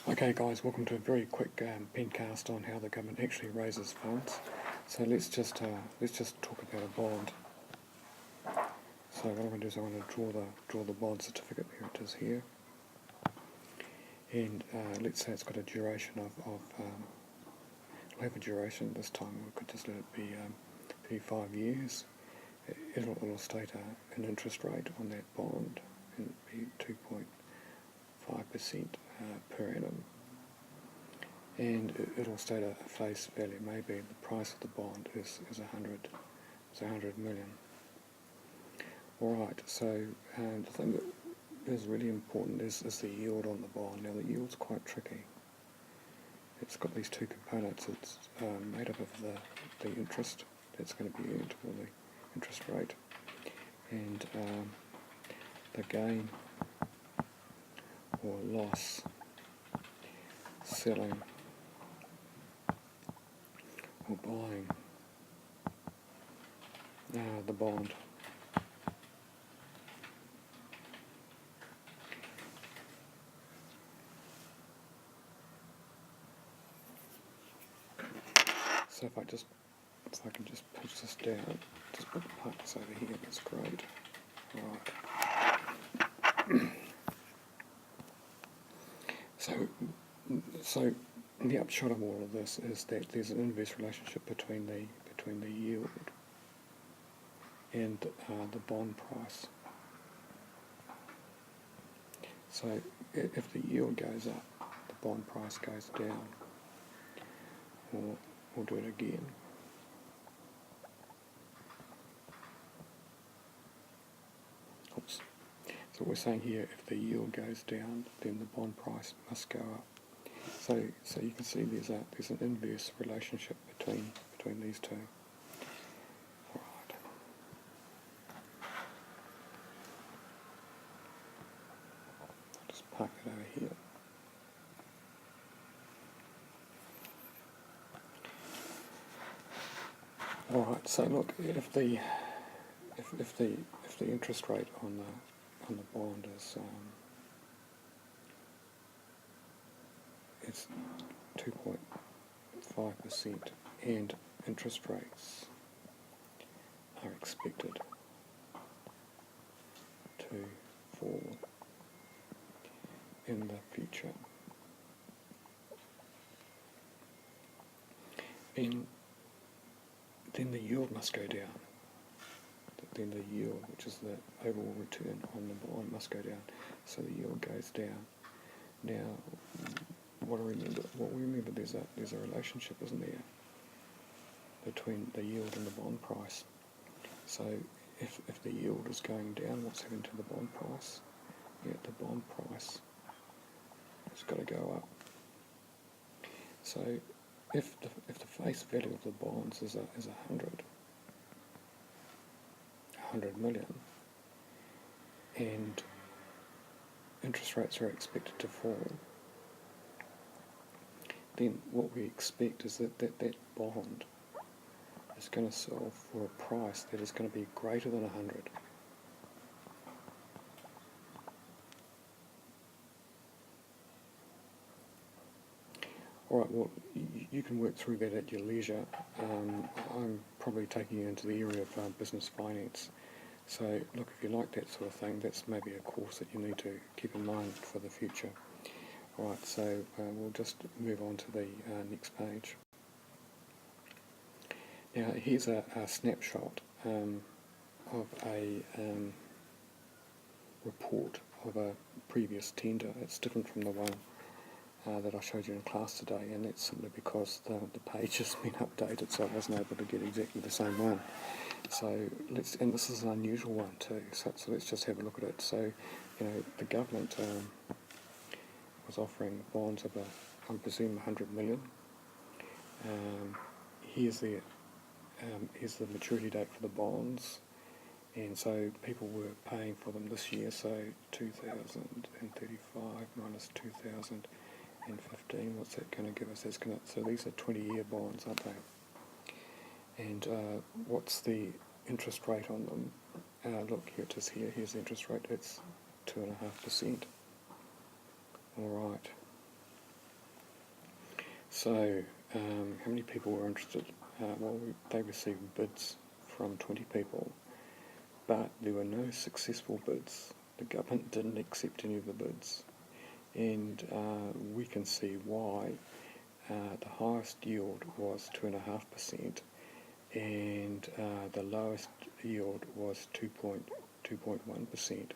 Okay guys, welcome to a very quick pencast on how the government actually raises funds. So let's just talk about a bond. So what I'm going to do is I'm going to draw the bond certificate. Here it is here, and let's say it's got a duration of it'll have a duration this time. We could just let it be 5 years. It'll state an interest rate on that bond, and it'll be 2.5% per annum. And it'll state a face value. Maybe the price of the bond is 100 million. All right. So the thing that is really important is the yield on the bond. Now the yield's quite tricky. It's got these two components. It's made up of the interest that's going to be earned, or the interest rate, and the gain or loss selling or buying the bond. So if I can just push this down, just put the parts over here, that's great. Right. So the upshot of all of this is that there's an inverse relationship between the yield and the bond price. So if the yield goes up, the bond price goes down. Or we'll do it again. Oops. So we're saying here, if the yield goes down, then the bond price must go up. So you can see there's an inverse relationship between these two. All right. I'll just park it over here. All right. So look, if the interest rate on the bond is it's 2.5%, and interest rates are expected to fall in the future, and then the yield must go down. Then the yield, which is the overall return on the bond, must go down. So the yield goes down. Now, what we remember, there's a relationship, isn't there, between the yield and the bond price. So if the yield is going down, what's happening to the bond price? Yeah, the bond price has got to go up. So if the face value of the bonds is 100 million, and interest rates are expected to fall, then what we expect is that bond is going to sell for a price that is going to be greater than 100. All right, well, you can work through that at your leisure. I'm probably taking you into the area of business finance. So, look, if you like that sort of thing, that's maybe a course that you need to keep in mind for the future. All right, so we'll just move on to the next page. Now, here's a snapshot of a report of a previous tender. It's different from the one that I showed you in class today, and that's simply because the page has been updated, so I wasn't able to get exactly the same one. So and this is an unusual one too. So let's just have a look at it. So, the government was offering bonds of I presume 100 million. Here's the maturity date for the bonds, and so people were paying for them this year. So 2035 minus 2015. What's that going to give us? So these are 20-year bonds, aren't they? And what's the interest rate on them? Look, here it is here. Here's the interest rate. It's 2.5%. All right. So, how many people were interested? They received bids from 20 people, but there were no successful bids. The government didn't accept any of the bids, and we can see why. The highest yield was 2.5%, and the lowest yield was 2.1%.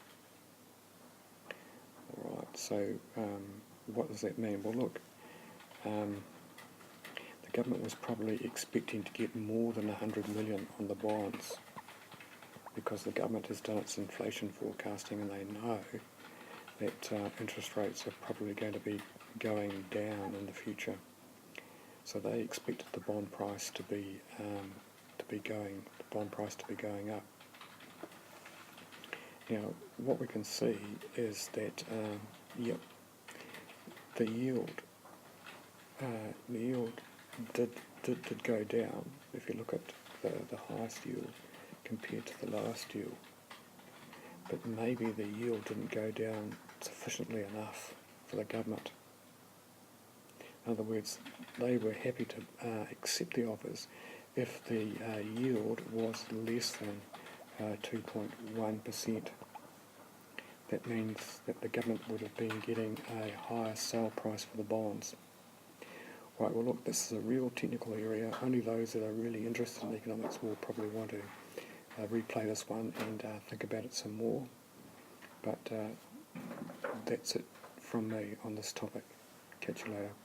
All right. So, what does that mean? Well, look. The government was probably expecting to get more than 100 million on the bonds, because the government has done its inflation forecasting and they know that interest rates are probably going to be going down in the future. So they expected the bond price to be going up. Now, what we can see is that the yield did go down if you look at the highest yield compared to the lowest yield. But maybe the yield didn't go down sufficiently enough for the government. In other words, they were happy to accept the offers if the yield was less than 2.1%. That means that the government would have been getting a higher sale price for the bonds. Right, well look, this is a real technical area. Only those that are really interested in economics will probably want to replay this one and think about it some more. But that's it from me on this topic. Catch you later.